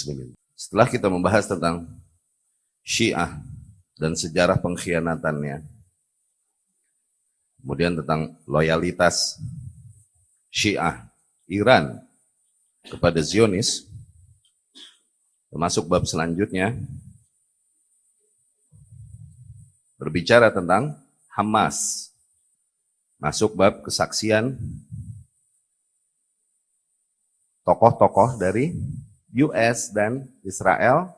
muslimin. Setelah kita membahas tentang Syiah dan sejarah pengkhianatannya, kemudian tentang loyalitas Syiah Iran kepada Zionis, termasuk bab selanjutnya berbicara tentang Hamas, masuk bab kesaksian tokoh-tokoh dari US dan Israel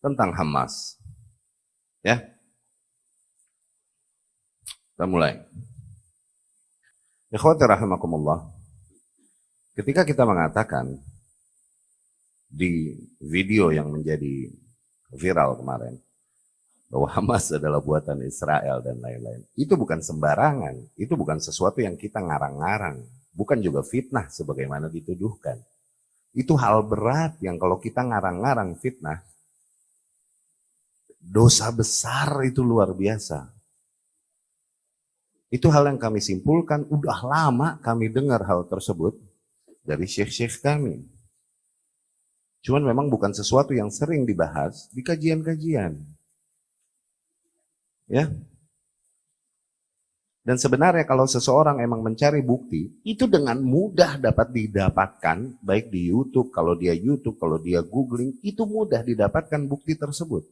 tentang Hamas. Ya, kita mulai. Ikhwati rahimakumullah, ketika kita mengatakan di video yang menjadi viral kemarin bahwa Hamas adalah buatan Israel dan lain-lain, itu bukan sembarangan, itu bukan sesuatu yang kita ngarang-ngarang, bukan juga fitnah sebagaimana dituduhkan. Itu hal berat yang kalau kita ngarang-ngarang fitnah, dosa besar itu luar biasa. Itu hal yang kami simpulkan, udah lama kami dengar hal tersebut dari syekh-syekh kami. Cuman memang bukan sesuatu yang sering dibahas di kajian-kajian. Ya. Dan sebenarnya kalau seseorang emang mencari bukti, itu dengan mudah dapat didapatkan, baik di YouTube, kalau dia googling, itu mudah didapatkan bukti tersebut.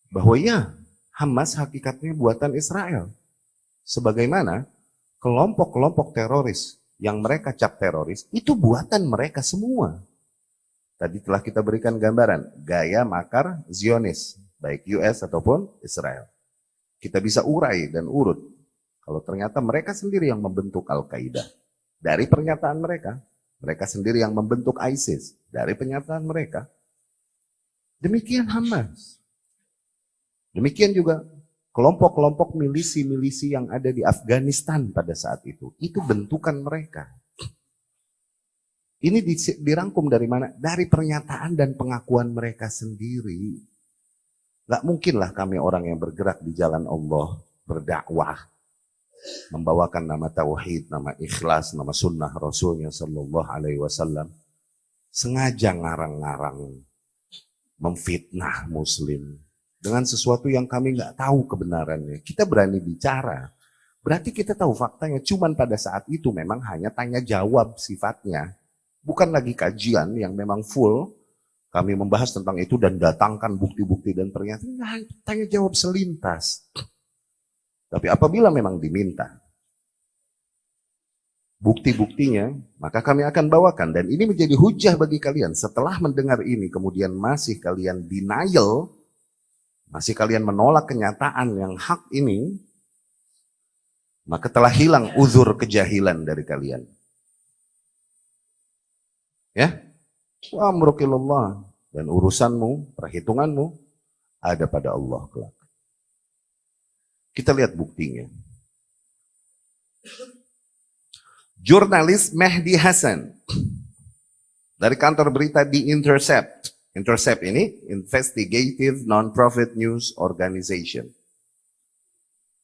Bahwa ya, Hamas hakikatnya buatan Israel. Sebagaimana kelompok-kelompok teroris yang mereka cap teroris, itu buatan mereka semua. Tadi telah kita berikan gambaran, gaya makar Zionis, baik US ataupun Israel. Kita bisa urai dan urut. Kalau ternyata mereka sendiri yang membentuk Al-Qaeda. Dari pernyataan mereka. Mereka sendiri yang membentuk ISIS. Dari pernyataan mereka. Demikian Hamas. Demikian juga kelompok-kelompok milisi-milisi yang ada di Afghanistan pada saat itu. Itu bentukan mereka. Ini dirangkum dari mana? Dari pernyataan dan pengakuan mereka sendiri. Gak mungkinlah kami orang yang bergerak di jalan Allah, berdakwah, membawakan nama tauhid, nama ikhlas, nama sunnah Rasulnya Sallallahu Alaihi Wasallam, sengaja ngarang-ngarang, memfitnah Muslim dengan sesuatu yang kami nggak tahu kebenarannya. Kita berani bicara, berarti kita tahu faktanya. Cuman pada saat itu memang hanya tanya jawab sifatnya, bukan lagi kajian yang memang full. Kami membahas tentang itu dan datangkan bukti-bukti dan pernyataan, tanya jawab selintas. Tapi apabila memang diminta bukti-buktinya, maka kami akan bawakan. Dan ini menjadi hujah bagi kalian. Setelah mendengar ini, kemudian masih kalian denial, masih kalian menolak kenyataan yang hak ini, maka telah hilang uzur kejahilan dari kalian. Ya? Wa amrukilallah. Dan urusanmu, perhitunganmu, ada pada Allah kelak. Kita lihat buktinya. Jurnalis Mehdi Hasan dari kantor berita The Intercept. Intercept ini Investigative Non-Profit News Organization.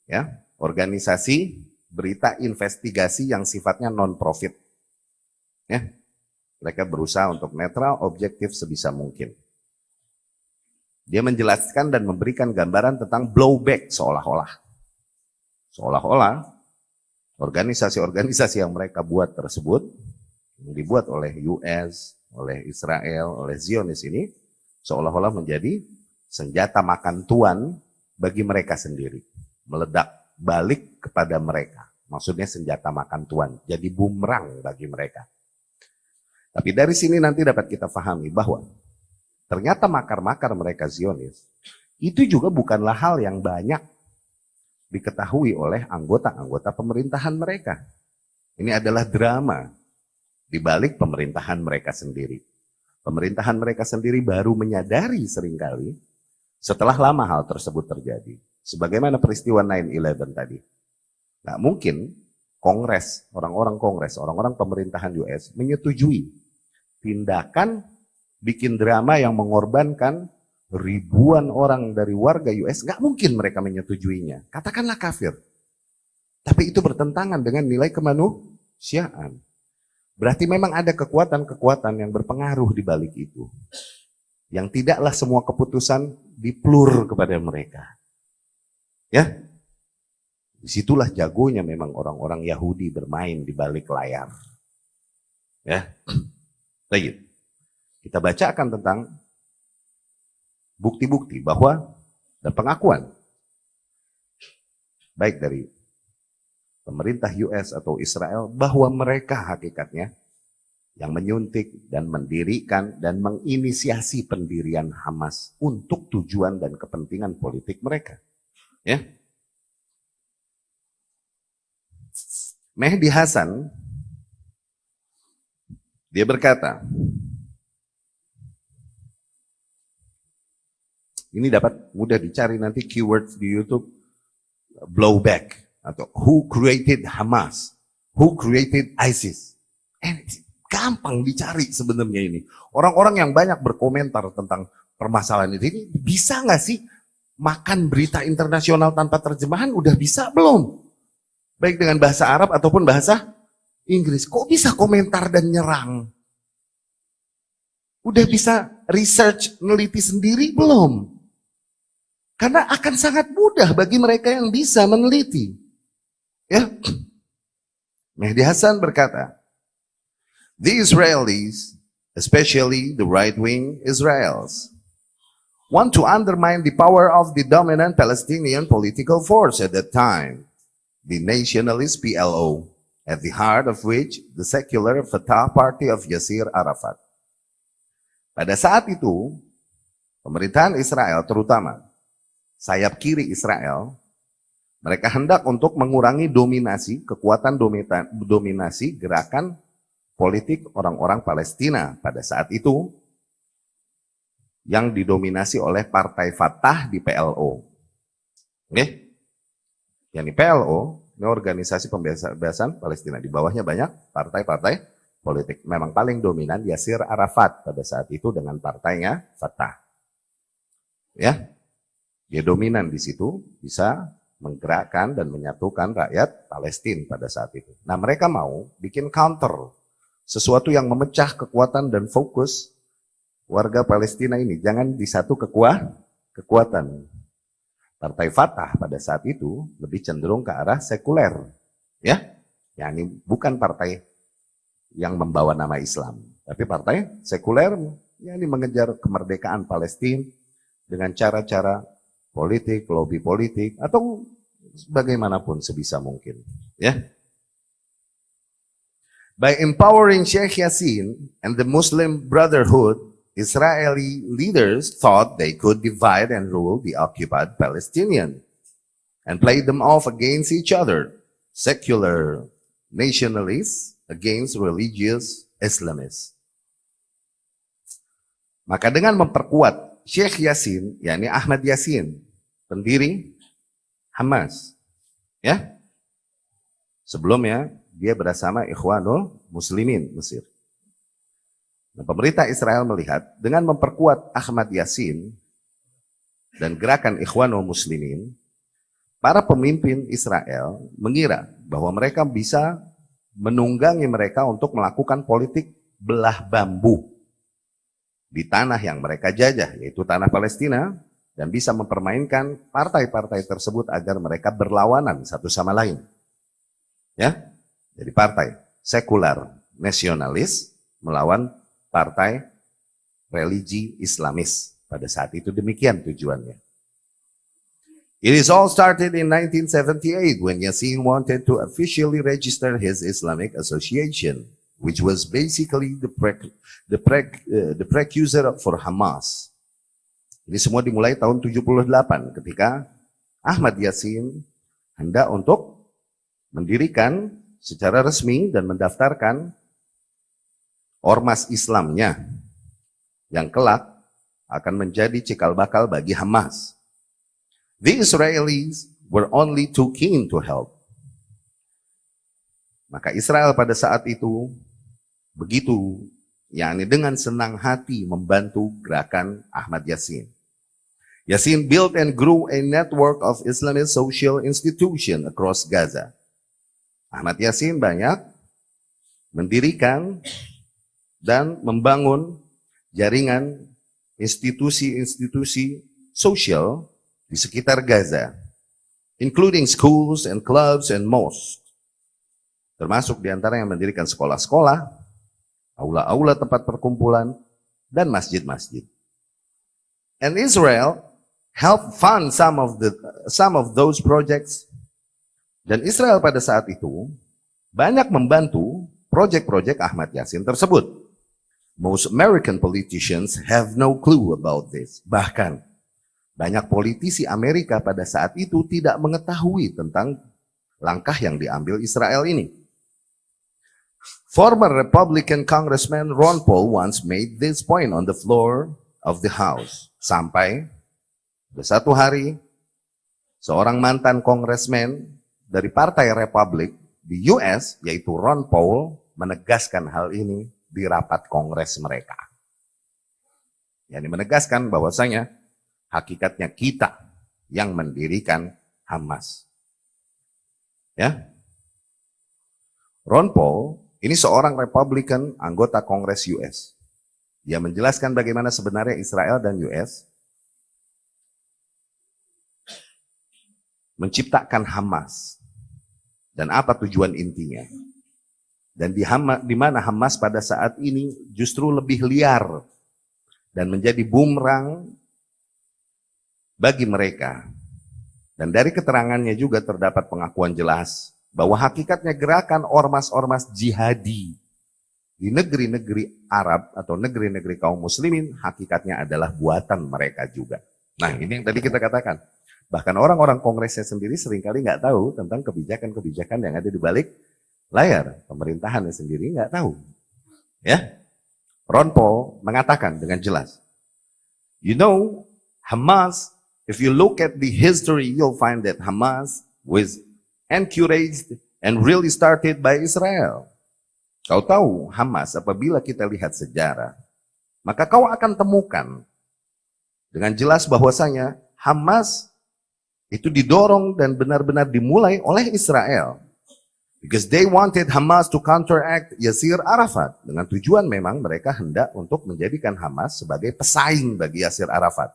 Ya, organisasi berita investigasi yang sifatnya non-profit. Ya. Mereka berusaha untuk netral, objektif sebisa mungkin. Dia menjelaskan dan memberikan gambaran tentang blowback seolah-olah organisasi-organisasi yang mereka buat tersebut, yang dibuat oleh US, oleh Israel, oleh Zionis ini, seolah-olah menjadi senjata makan tuan bagi mereka sendiri. Meledak balik kepada mereka. Maksudnya senjata makan tuan, jadi bumerang bagi mereka. Tapi dari sini nanti dapat kita pahami bahwa ternyata makar-makar mereka Zionis, itu juga bukanlah hal yang banyak diketahui oleh anggota-anggota pemerintahan mereka. Ini adalah drama di balik pemerintahan mereka sendiri. Pemerintahan mereka sendiri baru menyadari seringkali setelah lama hal tersebut terjadi. Sebagaimana peristiwa 9/11 tadi. Nggak mungkin Kongres, orang-orang pemerintahan US menyetujui tindakan bikin drama yang mengorbankan ribuan orang dari warga US, nggak mungkin mereka menyetujuinya. Katakanlah kafir. Tapi itu bertentangan dengan nilai kemanusiaan. Berarti memang ada kekuatan-kekuatan yang berpengaruh di balik itu. yang tidaklah semua keputusan diplur kepada mereka. Ya, disitulah jagonya memang orang-orang Yahudi bermain di balik layar. Ya, baik. Kita bacakan tentang bukti-bukti bahwa dan pengakuan baik dari pemerintah US atau Israel bahwa mereka hakikatnya yang menyuntik dan mendirikan dan menginisiasi pendirian Hamas untuk tujuan dan kepentingan politik mereka. Ya. Mehdi Hasan, dia berkata, ini dapat mudah dicari nanti keywords di YouTube, blowback atau who created Hamas, who created ISIS. Gampang dicari sebenarnya ini. Orang-orang yang banyak berkomentar tentang permasalahan ini bisa nggak sih makan berita internasional tanpa terjemahan? Udah bisa belum? Baik dengan bahasa Arab ataupun bahasa Inggris. Kok bisa komentar dan nyerang? Udah bisa research, neliti sendiri belum? Karena akan sangat mudah bagi mereka yang bisa meneliti. Ya. Mehdi Hasan berkata, the Israelis, especially the right-wing Israelis, want to undermine the power of the dominant Palestinian political force at that time, the nationalist PLO, at the heart of which the secular Fatah Party of Yasir Arafat. Pada saat itu, pemerintahan Israel, terutama sayap kiri Israel, mereka hendak untuk mengurangi dominasi, kekuatan dominasi gerakan politik orang-orang Palestina pada saat itu yang didominasi oleh Partai Fatah di PLO. Oke? Yang di PLO, ini organisasi pembebasan Palestina. Di bawahnya banyak partai-partai politik. Memang paling dominan Yasir Arafat pada saat itu dengan partainya Fatah. Ya, dia dominan di situ, bisa menggerakkan dan menyatukan rakyat Palestina pada saat itu. Nah, mereka mau bikin counter, sesuatu yang memecah kekuatan dan fokus warga Palestina ini. Jangan di satu kekuatan. Partai Fatah pada saat itu lebih cenderung ke arah sekuler. Ya, ini bukan partai yang membawa nama Islam. Tapi partai sekuler, ini mengejar kemerdekaan Palestina dengan cara-cara politik, lobby politik, atau bagaimanapun sebisa mungkin. Ya. By empowering Sheikh Yassin and the Muslim Brotherhood, Israeli leaders thought they could divide and rule the occupied Palestinians and play them off against each other, secular nationalists against religious Islamists. Maka dengan memperkuat Sheikh Yassin, yakni Ahmad Yassin, pendiri Hamas, ya, sebelumnya dia bersama Ikhwanul Muslimin Mesir. Nah, pemerintah Israel melihat dengan memperkuat Ahmad Yassin dan gerakan Ikhwanul Muslimin, para pemimpin Israel mengira bahwa mereka bisa menunggangi mereka untuk melakukan politik belah bambu di tanah yang mereka jajah, yaitu tanah Palestina, dan bisa mempermainkan partai-partai tersebut agar mereka berlawanan satu sama lain. Ya, jadi partai sekular nasionalis melawan partai religi Islamis. Pada saat itu demikian tujuannya. It is all started in 1978 when Yassin wanted to officially register his Islamic Association, which was basically the precursor for Hamas. Ini semua dimulai tahun 78 ketika Ahmad Yassin hendak untuk mendirikan secara resmi dan mendaftarkan ormas Islamnya yang kelak akan menjadi cikal bakal bagi Hamas. The Israelis were only too keen to help. Maka Israel pada saat itu begitu, yakni dengan senang hati membantu gerakan Ahmad Yassin. Yassin built and grew a network of Islamic social institution across Gaza. Ahmad Yassin banyak mendirikan dan membangun jaringan institusi-institusi sosial di sekitar Gaza, including schools and clubs and mosques, termasuk diantara yang mendirikan sekolah-sekolah, aula-aula tempat perkumpulan, dan masjid-masjid. And Israel helped fund some of those projects. Dan Israel pada saat itu banyak membantu proyek-proyek Ahmad Yasin tersebut. Most American politicians have no clue about this. Bahkan banyak politisi Amerika pada saat itu tidak mengetahui tentang langkah yang diambil Israel ini. Former Republican Congressman Ron Paul once made this point on the floor of the House. Sampai satu hari, seorang mantan kongresmen dari Partai Republik di US, yaitu Ron Paul, menegaskan hal ini di rapat kongres mereka. Yani menegaskan bahwasanya hakikatnya kita yang mendirikan Hamas. Ya. Ron Paul ini seorang Republican anggota Kongres US. Dia menjelaskan bagaimana sebenarnya Israel dan US menciptakan Hamas dan apa tujuan intinya. Dan di mana Hamas pada saat ini justru lebih liar dan menjadi bumerang bagi mereka. Dan dari keterangannya juga terdapat pengakuan jelas bahwa hakikatnya gerakan ormas-ormas jihadi di negeri-negeri Arab atau negeri-negeri kaum muslimin hakikatnya adalah buatan mereka juga. Nah, ini yang tadi kita katakan. Bahkan orang-orang kongresnya sendiri seringkali nggak tahu tentang kebijakan-kebijakan yang ada di balik layar. Pemerintahannya sendiri nggak tahu. Ya, Ron Paul mengatakan dengan jelas, you know, Hamas, if you look at the history, you'll find that Hamas was encouraged and really started by Israel. Kau tahu Hamas, apabila kita lihat sejarah, maka kau akan temukan dengan jelas bahwasanya Hamas itu didorong dan benar-benar dimulai oleh Israel. Because they wanted Hamas to counteract Yasir Arafat. Dengan tujuan memang mereka hendak untuk menjadikan Hamas sebagai pesaing bagi Yasir Arafat.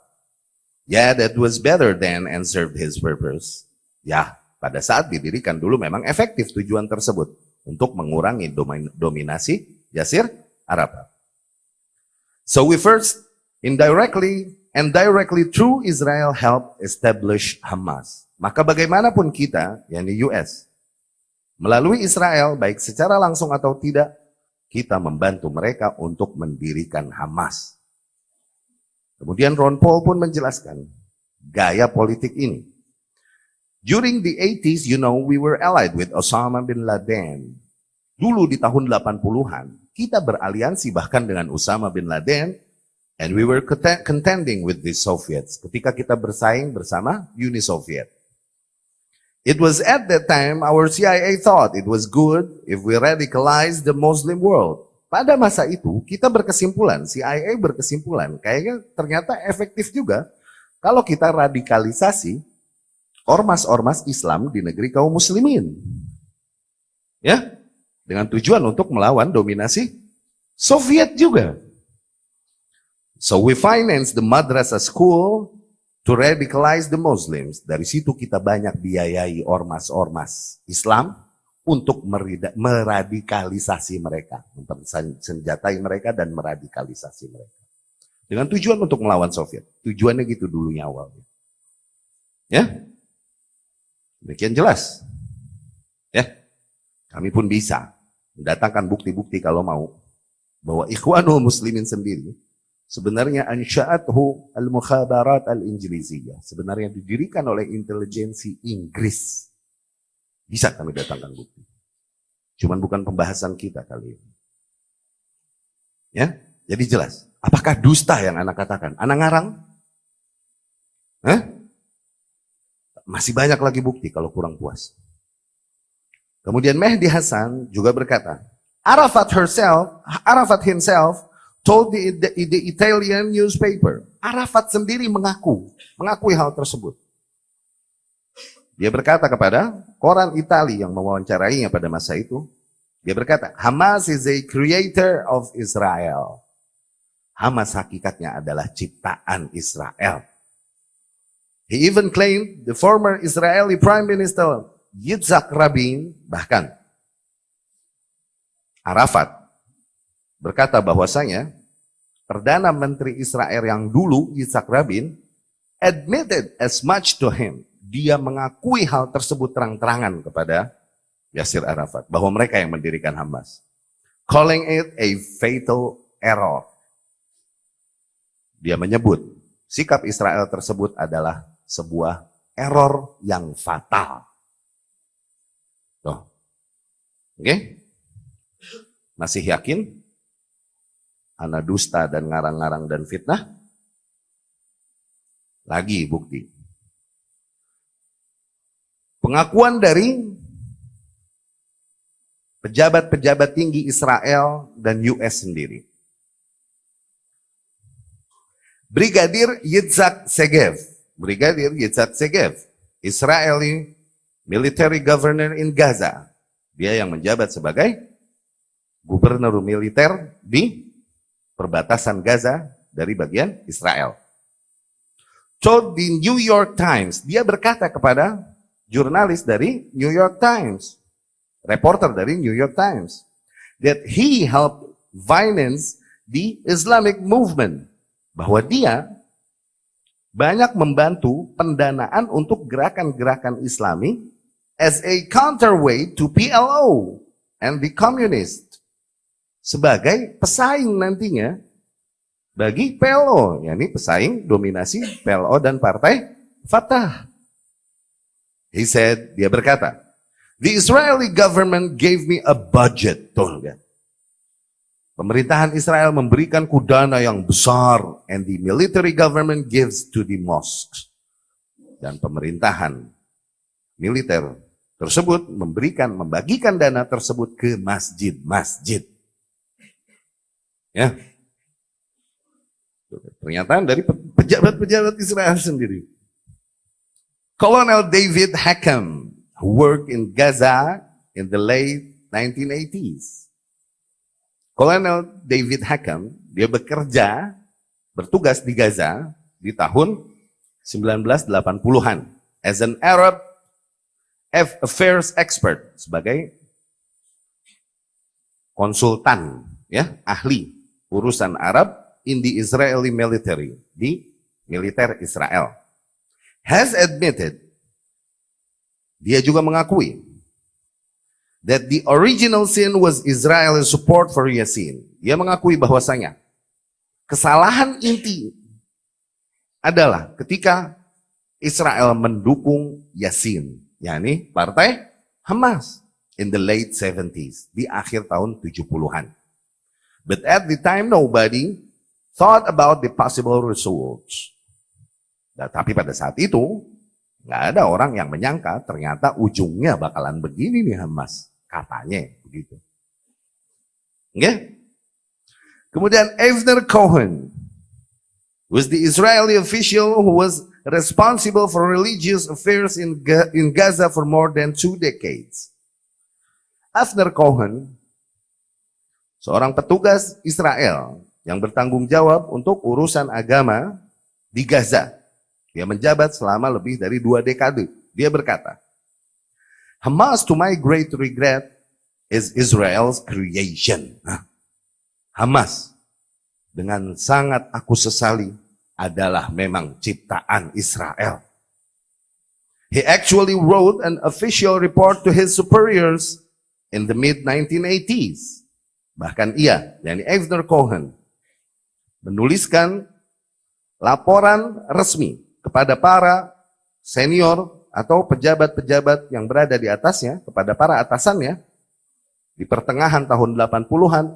Yeah, that was better than and served his purpose. Ya, pada saat didirikan dulu memang efektif tujuan tersebut untuk mengurangi dominasi Yasir Arafat. So we first indirectly and directly through Israel help establish Hamas. Maka bagaimanapun kita, yakni US, melalui Israel, baik secara langsung atau tidak, kita membantu mereka untuk mendirikan Hamas. Kemudian Ron Paul pun menjelaskan gaya politik ini. During the 80s, you know, we were allied with Osama bin Laden. Dulu di tahun 80-an, kita beraliansi bahkan dengan Osama bin Laden, and we were contending with the Soviets. Ketika kita bersaing bersama Uni Soviet. It was at that time our CIA thought it was good if we radicalize the Muslim world. Pada masa itu kita berkesimpulan, CIA berkesimpulan, kayaknya ternyata efektif juga kalau kita radikalisasi ormas-ormas Islam di negeri kaum muslimin. Ya, dengan tujuan untuk melawan dominasi Soviet juga. So we finance the madrasah school to radicalize the Muslims. Dari situ kita banyak biayai ormas-ormas Islam untuk meradikalisasi mereka, mempersenjatai mereka dan meradikalisasi mereka. Dengan tujuan untuk melawan Soviet. Tujuannya gitu dulunya awalnya. Ya, demikian jelas. Ya, kami pun bisa mendatangkan bukti-bukti kalau mau bahwa Ikhwanul Muslimin sendiri sebenarnya ansya'athu al-mukhabarat al-injiliziyah. Sebenarnya didirikan oleh intelijensi Inggris. Bisa kami datangkan bukti. Cuman bukan pembahasan kita kali ini. Ya, jadi jelas. Apakah dusta yang anak katakan? Anak ngarang? Hah? Masih banyak lagi bukti kalau kurang puas. Kemudian Mehdi Hasan juga berkata, Arafat himself told the Italian newspaper. Arafat sendiri mengakui hal tersebut. Dia berkata kepada koran Italia yang mewawancarainya pada masa itu, dia berkata, Hamas is a creator of Israel. Hamas hakikatnya adalah ciptaan Israel. He even claimed the former Israeli Prime Minister Yitzhak Rabin, bahkan Arafat berkata bahwasanya Perdana Menteri Israel yang dulu, Yitzhak Rabin, admitted as much to him. Dia mengakui hal tersebut terang-terangan kepada Yasir Arafat, bahwa mereka yang mendirikan Hamas. Calling it a fatal error. Dia menyebut sikap Israel tersebut adalah sebuah error yang fatal. Tuh. Oke? Masih yakin? Ana dusta dan ngarang-ngarang dan fitnah? Lagi bukti. Pengakuan dari pejabat-pejabat tinggi Israel dan US sendiri. Brigadir Yitzhak Segev, Israeli military governor in Gaza. Dia yang menjabat sebagai gubernur militer di perbatasan Gaza dari bagian Israel. Told the New York Times, dia berkata kepada jurnalis dari New York Times, reporter dari New York Times, that he helped finance the Islamic movement, bahwa dia banyak membantu pendanaan untuk gerakan-gerakan Islami as a counterweight to PLO and the communist, sebagai pesaing nantinya bagi PLO, yakni pesaing dominasi PLO dan partai Fatah. He said, dia berkata, the Israeli government gave me a budget. Tuh, kan? Pemerintahan Israel memberikanku dana yang besar, and the military government gives to the mosques. Dan pemerintahan militer tersebut membagikan dana tersebut ke masjid-masjid. Ya. Pernyataan dari pejabat-pejabat Israel sendiri. Colonel David Hackham, who worked in Gaza in the late 1980s. Colonel David Hackham, dia bertugas di Gaza di tahun 1980-an as an Arab affairs expert, sebagai konsultan, ya, ahli urusan Arab in the Israeli military, di militer Israel. Has admitted, dia juga mengakui, that the original sin was Israel's support for Yassin. Dia mengakui bahwasanya kesalahan inti adalah ketika Israel mendukung Yassin, yakni partai Hamas, in the late 70s, di akhir tahun 70-an. But at the time nobody thought about the possible results. Nah, tapi pada saat itu nggak ada orang yang menyangka ternyata ujungnya bakalan begini nih Hamas. Katanya begitu. Okay? Kemudian Avner Cohen was the Israeli official who was responsible for religious affairs in Gaza for more than 2 decades. Avner Cohen, seorang petugas Israel yang bertanggung jawab untuk urusan agama di Gaza. Dia menjabat selama lebih dari 2 dekade. Dia berkata, Hamas, to my great regret, is Israel's creation. Hamas, dengan sangat aku sesali, adalah memang ciptaan Israel. He actually wrote an official report to his superiors in the mid-1980s. Bahkan ia, yakni Avner Cohen, menuliskan laporan resmi kepada para senior atau pejabat-pejabat yang berada di atasnya, kepada para atasannya, di pertengahan tahun 80-an,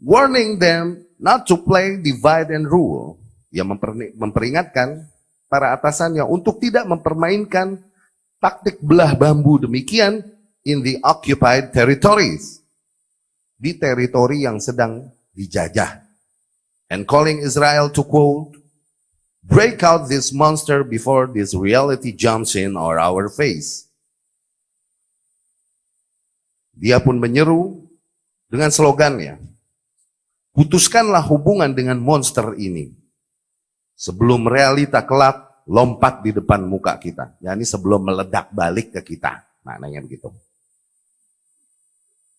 warning them not to play divide and rule. Ia memperingatkan para atasannya untuk tidak mempermainkan taktik belah bambu demikian in the occupied territories, di teritori yang sedang dijajah. And calling Israel to, quote, break out this monster before this reality jumps in our face. Dia pun menyeru dengan slogannya, Putuskanlah hubungan dengan monster ini sebelum realita kelak lompat di depan muka kita. Yani sebelum meledak balik ke kita. Maknanya begitu.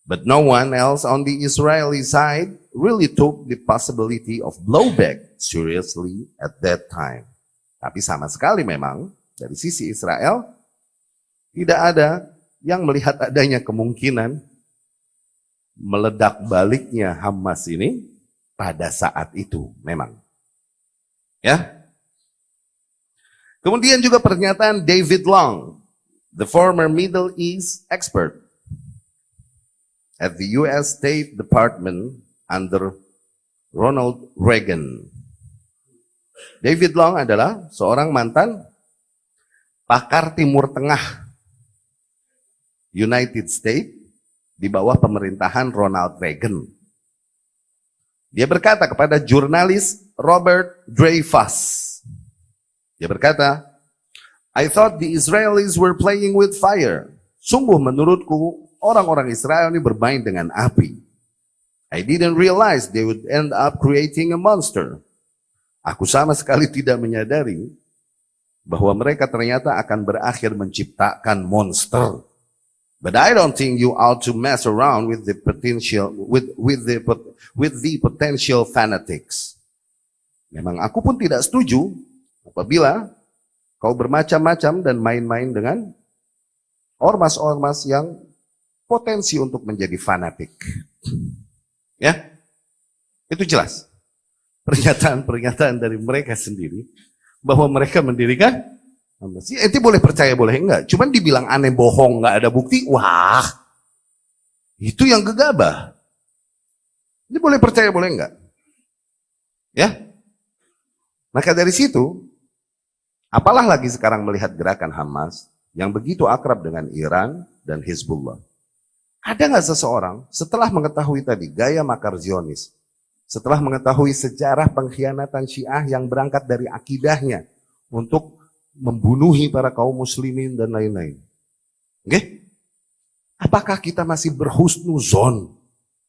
But no one else on the Israeli side really took the possibility of blowback seriously at that time. Tapi sama sekali memang dari sisi Israel tidak ada yang melihat adanya kemungkinan meledak baliknya Hamas ini pada saat itu memang. Ya. Kemudian juga pernyataan David Long, the former Middle East expert at the US State Department under Ronald Reagan. David Long adalah seorang mantan pakar Timur Tengah United States di bawah pemerintahan Ronald Reagan. Dia berkata kepada jurnalis Robert Dreyfus. Dia berkata, I thought the Israelis were playing with fire. Sungguh menurutku orang-orang Israel ini bermain dengan api. I didn't realize they would end up creating a monster. Aku sama sekali tidak menyadari bahwa mereka ternyata akan berakhir menciptakan monster. But I don't think you ought to mess around with the potential with the potential fanatics. Memang aku pun tidak setuju apabila kau bermacam-macam dan main-main dengan ormas-ormas yang potensi untuk menjadi fanatik. Ya, itu jelas. Pernyataan-pernyataan dari mereka sendiri bahwa mereka mendirikan ente boleh percaya boleh enggak, cuman dibilang aneh bohong nggak ada bukti, wah itu yang gegabah. Ini boleh percaya boleh enggak, ya. Maka dari situ, apalah lagi sekarang melihat gerakan Hamas yang begitu akrab dengan Iran dan Hizbullah. Ada nggak seseorang setelah mengetahui tadi gaya makar Zionis, setelah mengetahui sejarah pengkhianatan Syiah yang berangkat dari akidahnya untuk membunuhi para kaum muslimin dan lain-lain. Oke? Apakah kita masih berhusnuzon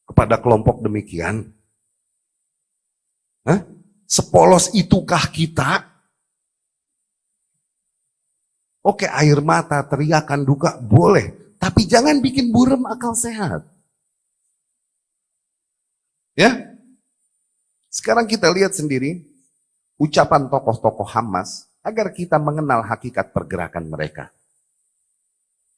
kepada kelompok demikian? Hah? Sepolos itukah kita? Oke, air mata, teriakan duka boleh, tapi jangan bikin buram akal sehat. Ya? Sekarang kita lihat sendiri ucapan tokoh-tokoh Hamas agar kita mengenal hakikat pergerakan mereka.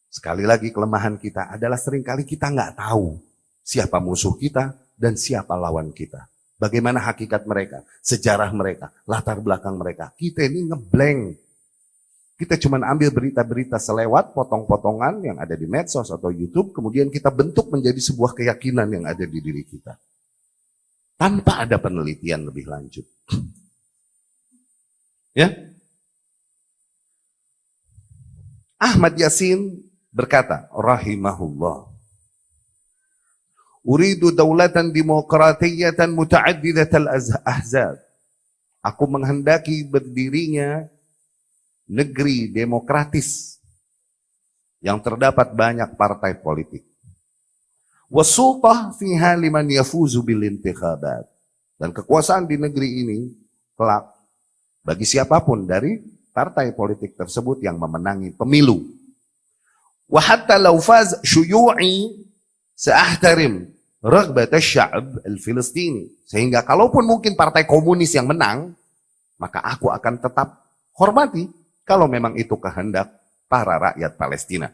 Sekali lagi kelemahan kita adalah seringkali kita nggak tahu siapa musuh kita dan siapa lawan kita. Bagaimana hakikat mereka, sejarah mereka, latar belakang mereka. Kita ini ngeblank. Kita cuma ambil berita-berita selewat, potong-potongan yang ada di medsos atau YouTube, kemudian kita bentuk menjadi sebuah keyakinan yang ada di diri kita. Tanpa ada penelitian lebih lanjut. Ya? Ahmad Yasin berkata, rahimahullah, uridu daulatan demokratiyatan muta'addidatal ahzab. Aku menghendaki berdirinya negeri demokratis yang terdapat banyak partai politik. Wasultah fiha liman yafuzu bil intikhabat. Dan kekuasaan di negeri ini kelak bagi siapapun dari partai politik tersebut yang memenangi pemilu. Wa hatta law faz syuyu'i sa'ahtarim raghbat asy-sya'b al-Filistini. Sehingga kalaupun mungkin partai komunis yang menang, maka aku akan tetap hormati kalau memang itu kehendak para rakyat Palestina.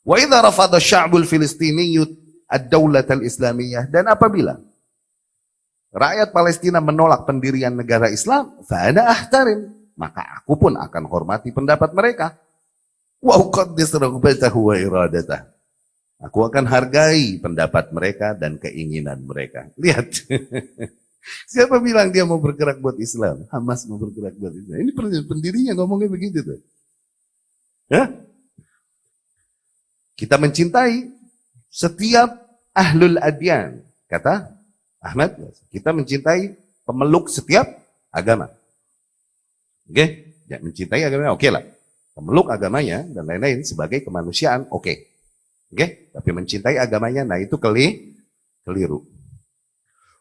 Wa idza rafadha asy-sya'bul Filistini ad-daulah al-islamiyah, dan apabila rakyat Palestina menolak pendirian negara Islam, fa ana ahtarim, maka aku pun akan hormati pendapat mereka. Wa uqaddis raghbatahu wa iradatah. Aku akan hargai pendapat mereka dan keinginan mereka. Lihat. Siapa bilang dia mau bergerak buat Islam? Hamas mau bergerak buat Islam. Ini pendirinya ngomongnya begitu tuh. Ya? Kita mencintai setiap ahlul adyan. Kata Ahmad, kita mencintai pemeluk setiap agama. Oke, ya, mencintai agamanya oke lah. Memeluk agamanya dan lain-lain sebagai kemanusiaan oke. Tapi mencintai agamanya, nah itu keliru.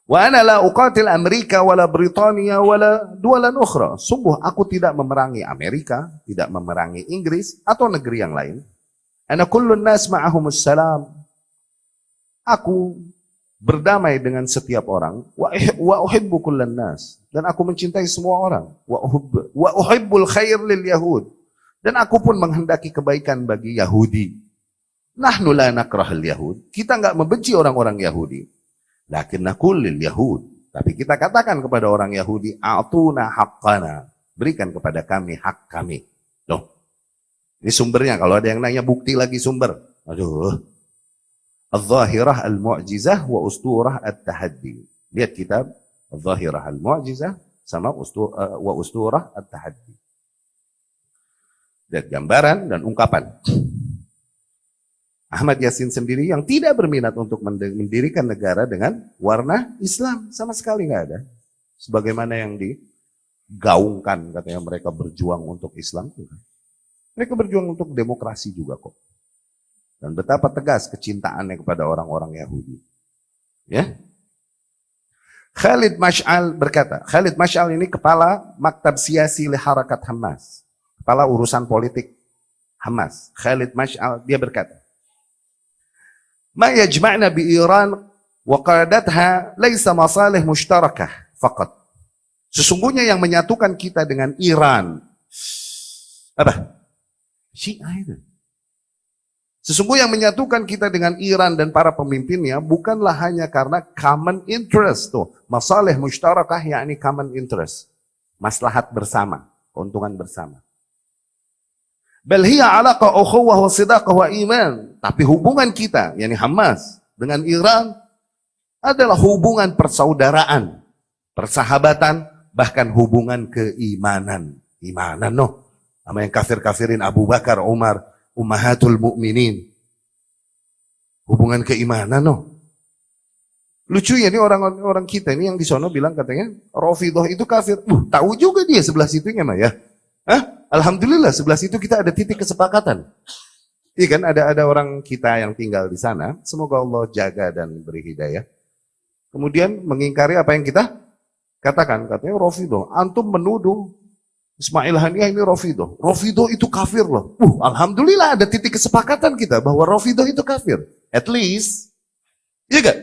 Wa ana la uqatil Amerika wala Britania wala dualan ukhra. Sungguh aku tidak memerangi Amerika, tidak memerangi Inggris atau negeri yang lain. Ana kullun nas ma'ahumus salam. Aku berdamai dengan setiap orang. Wa uhibbu kullan nas. Dan aku mencintai semua orang. Wa uhibbul khair lil yahud. Dan aku pun menghendaki kebaikan bagi Yahudi. Nahnu la nakrahul yahud. Kita enggak membenci orang-orang Yahudi. Lakin naqul lil yahud. Tapi kita katakan kepada orang Yahudi, a'tuna haqqana. Berikan kepada kami hak kami. Loh. Ini sumbernya. Kalau ada yang nanya bukti lagi sumber. Aduh. Al-Zahirah Al-Mu'jizah wa Usturah At-Tahaddi. Lihat kitab Al-Zahirah Al-Mu'jizah sama wa Usturah At-Tahaddi. Lihat gambaran dan ungkapan. Ahmad Yasin sendiri yang tidak berminat untuk mendirikan negara dengan warna Islam. Sama sekali nggak ada. Sebagaimana yang digaungkan katanya mereka berjuang untuk Islam. Mereka berjuang untuk demokrasi juga kok. Dan betapa tegas kecintaannya kepada orang-orang Yahudi. Ya. Khalid Mash'al berkata, Khalid Mash'al ini kepala Maktab Siasi li Harakat Hamas. Kepala urusan politik Hamas. Khalid Mash'al, dia berkata, Ma yajma'na bi Iran wa qadatha laysa masalih mushtarakah faqat. Sesungguhnya yang menyatukan kita dengan Iran, apa? Syiah itu. Sesungguhnya yang menyatukan kita dengan Iran dan para pemimpinnya bukanlah hanya karena common interest. Tuh, masalih mushtarakah yakni common interest. Maslahat bersama, keuntungan bersama. Bal hiya alaqa ukhuwah wa sidaqah wa iman. Tapi hubungan kita, yakni Hamas dengan Iran adalah hubungan persaudaraan, persahabatan, bahkan hubungan keimanan. Imanan noh. Sama yang kafir-kafirin Abu Bakar, Umar, Ummahatul Mukminin. Hubungan keimanan noh. Lucu ya ini orang-orang kita ini yang di sono bilang katanya Rafidhah itu kafir. Tahu juga dia sebelah situnya mah ya. Hah? Alhamdulillah sebelah situ kita ada titik kesepakatan. Iya kan ada orang kita yang tinggal di sana. Semoga Allah jaga dan beri hidayah. Kemudian mengingkari apa yang kita katakan. Katanya Rafidhah. Antum menuduh Ismail Haniyah ini Rafidhah. Rafidhah itu kafir loh. Alhamdulillah ada titik kesepakatan kita bahwa Rafidhah itu kafir. At least. Iya kan?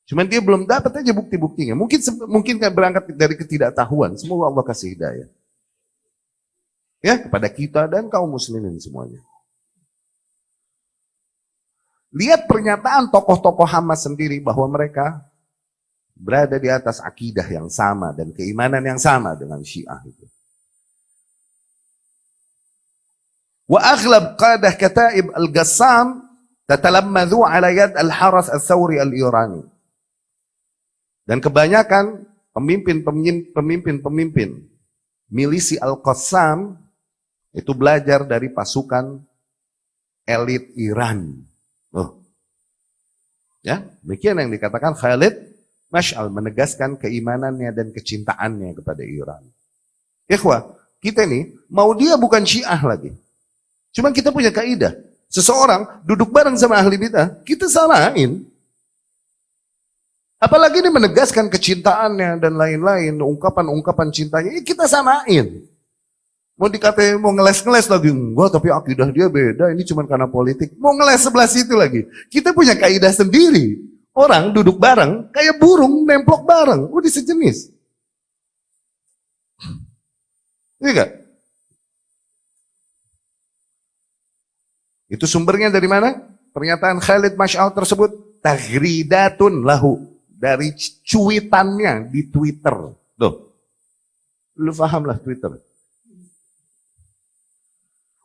Cuman dia belum dapat aja bukti-buktinya. Mungkin kan berangkat dari ketidaktahuan. Semoga Allah kasih hidayah. Ya, kepada kita dan kaum muslimin semuanya. Lihat pernyataan tokoh-tokoh Hamas sendiri bahwa mereka berada di atas akidah yang sama dan keimanan yang sama dengan Syiah itu. Wa aghlab qadah kataib al-Qassam tatalammadhu ala yad al-Haras al-Thawri al-Irani. Dan kebanyakan pemimpin milisi Al-Qassam itu belajar dari pasukan elit Iran. Ya, demikian yang dikatakan Khalid Mash'al menegaskan keimanannya dan kecintaannya kepada Iran. Ikhwah, kita nih mau dia bukan Syiah lagi. Cuma kita punya kaidah. Seseorang duduk bareng sama ahli bidah, kita samain. Apalagi dia menegaskan kecintaannya dan lain-lain, ungkapan-ungkapan cintanya, kita samain. Mau dikatain, mau ngeles-ngeles lagi, enggak tapi akidah dia beda, ini cuma karena politik. Mau ngeles sebelah situ lagi. Kita punya kaidah sendiri. Orang duduk bareng, kayak burung nemplok bareng. Udah sejenis. Iya gak? Itu sumbernya dari mana? Pernyataan Khalid Mash'al tersebut. Taghridatun lahu. Dari cuitannya di Twitter. Loh. Lu pahamlah Twitter.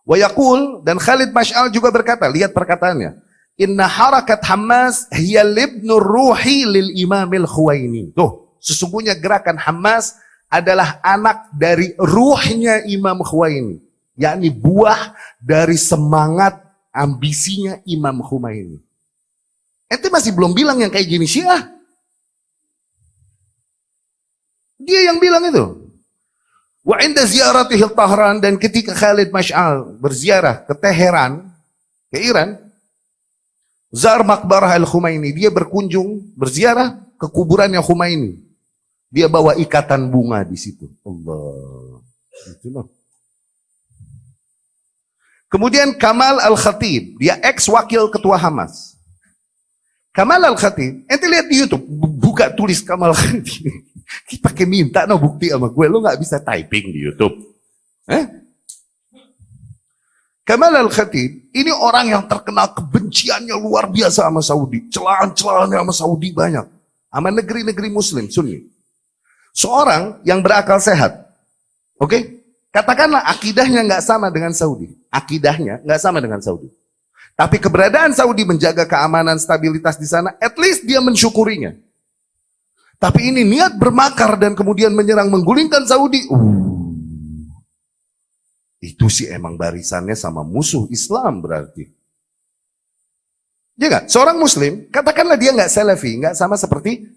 Wa yaqul, dan Khalid Mash'al juga berkata, lihat perkataannya. Inna harakat Hamas hiya libnur ruhi lil imamil Khuwaini. Tuh, sesungguhnya gerakan Hamas adalah anak dari ruhnya Imam Khuwaini. Yakni buah dari semangat ambisinya Imam Khuwaini. Ente masih belum bilang yang kayak gini Syiah. Dia yang bilang itu. Wa inda ziyaratih Tahran, dan ketika Khalid Mash'al berziarah ke Teheran, ke Iran, Zar Maqbarah Al-Khumaini, dia berkunjung, berziarah ke kuburannya Khomeini. Dia bawa ikatan bunga di situ. Allah. Itu loh. Kemudian Kamal Al-Khatib, dia ex wakil ketua Hamas. Kamal Al-Khatib, ente lihat di YouTube, buka tulis Kamal Al-Khatib. Pakai minta no bukti sama gue, lo nggak bisa typing di YouTube. Kamal Al-Khatib, ini orang yang terkenal kebenciannya luar biasa sama Saudi. Celaan-celaannya sama Saudi banyak. Sama negeri-negeri Muslim, Sunni. Seorang yang berakal sehat. Oke? Katakanlah akidahnya nggak sama dengan Saudi. Akidahnya nggak sama dengan Saudi. Tapi keberadaan Saudi menjaga keamanan, stabilitas di sana, at least dia mensyukurinya. Tapi ini niat bermakar dan kemudian menyerang, menggulingkan Saudi. Itu sih emang barisannya sama musuh Islam berarti. Ya nggak? Seorang Muslim, katakanlah dia nggak salafi, nggak sama seperti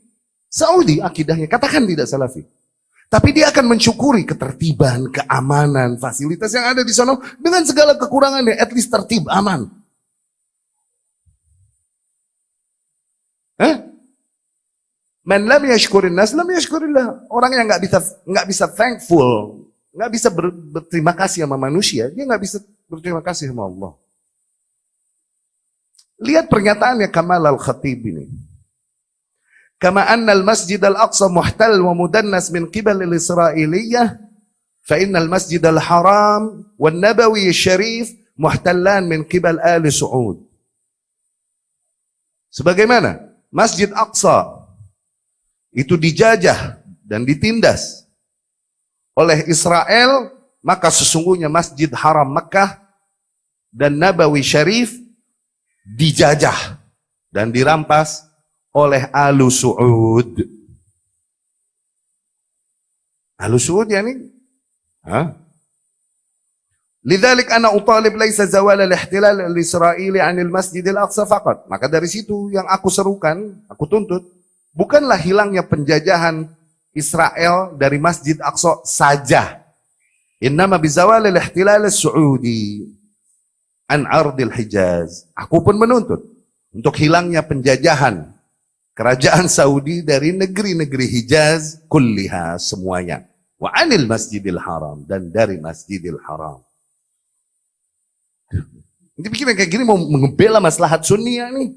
Saudi akidahnya. Katakan tidak salafi. Tapi dia akan mensyukuri ketertiban, keamanan, fasilitas yang ada di sana dengan segala kekurangannya, at least tertib, aman. Man lam yashkurin nas, lam yashkurillah. Orang yang nggak bisa thankful, nggak bisa berterima kasih sama manusia, dia nggak bisa berterima kasih sama Allah. Lihat pernyataannya Kamal Al-Khatib ini. Kama anna al-masjid al-aqsa muhtal wa mudannas min qibal al-israiliyah fa inna al-masjid al-haram wal nabawi al-sharif muhtallan min qibal ali Saud. Sebagaimana Masjid Aqsa itu dijajah dan ditindas oleh Israel, maka sesungguhnya Masjid Haram Mekah dan Nabawi Syarif dijajah dan dirampas oleh Alu Saud. Alu Saud yani? Lidzalik ana utalib laisa zawal al-ihtilal al-israili 'anil Masjid al-Aqsa faqat. Maka dari situ yang aku serukan, aku tuntut, bukanlah hilangnya penjajahan Israel dari Masjid Aqsa saja. Innama bizawal al-ihtilal as-Saudi an ardil Hijaz. Aku pun menuntut untuk hilangnya penjajahan kerajaan Saudi dari negeri-negeri Hijaz kulliha semuanya. Wa anil Masjidil Haram, dan dari Masjidil Haram. Ini bikin kayak gini mau mengebela maslahat Sunni ya nih.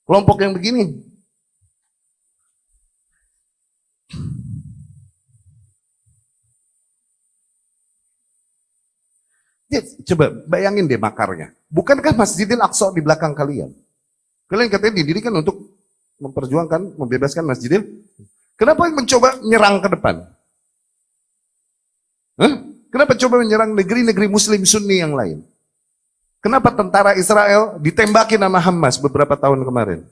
Kelompok yang begini. Ya, coba bayangin deh makarnya. Bukankah Masjidil Aqsa di belakang kalian? Kalian katanya didirikan untuk memperjuangkan, membebaskan Masjidil. Kenapa mencoba menyerang ke depan? Kenapa coba menyerang negeri-negeri Muslim Sunni yang lain? Kenapa tentara Israel ditembakin sama Hamas beberapa tahun kemarin?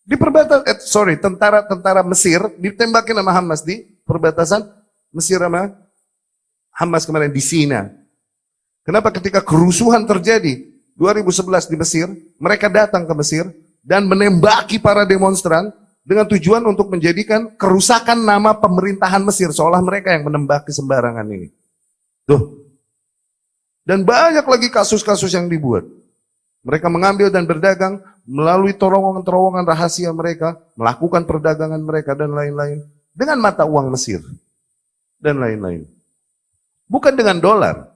Di perbatasan, tentara Mesir ditembakin sama Hamas di perbatasan Mesir sama Hamas kemarin di Sina. Kenapa ketika kerusuhan terjadi 2011 di Mesir, mereka datang ke Mesir dan menembaki para demonstran dengan tujuan untuk menjadikan kerusakan nama pemerintahan Mesir, seolah mereka yang menembaki sembarangan ini. Tuh. Dan banyak lagi kasus-kasus yang dibuat. Mereka mengambil dan berdagang melalui terowongan-terowongan rahasia mereka, melakukan perdagangan mereka dan lain-lain dengan mata uang Mesir dan lain-lain. Bukan dengan dolar.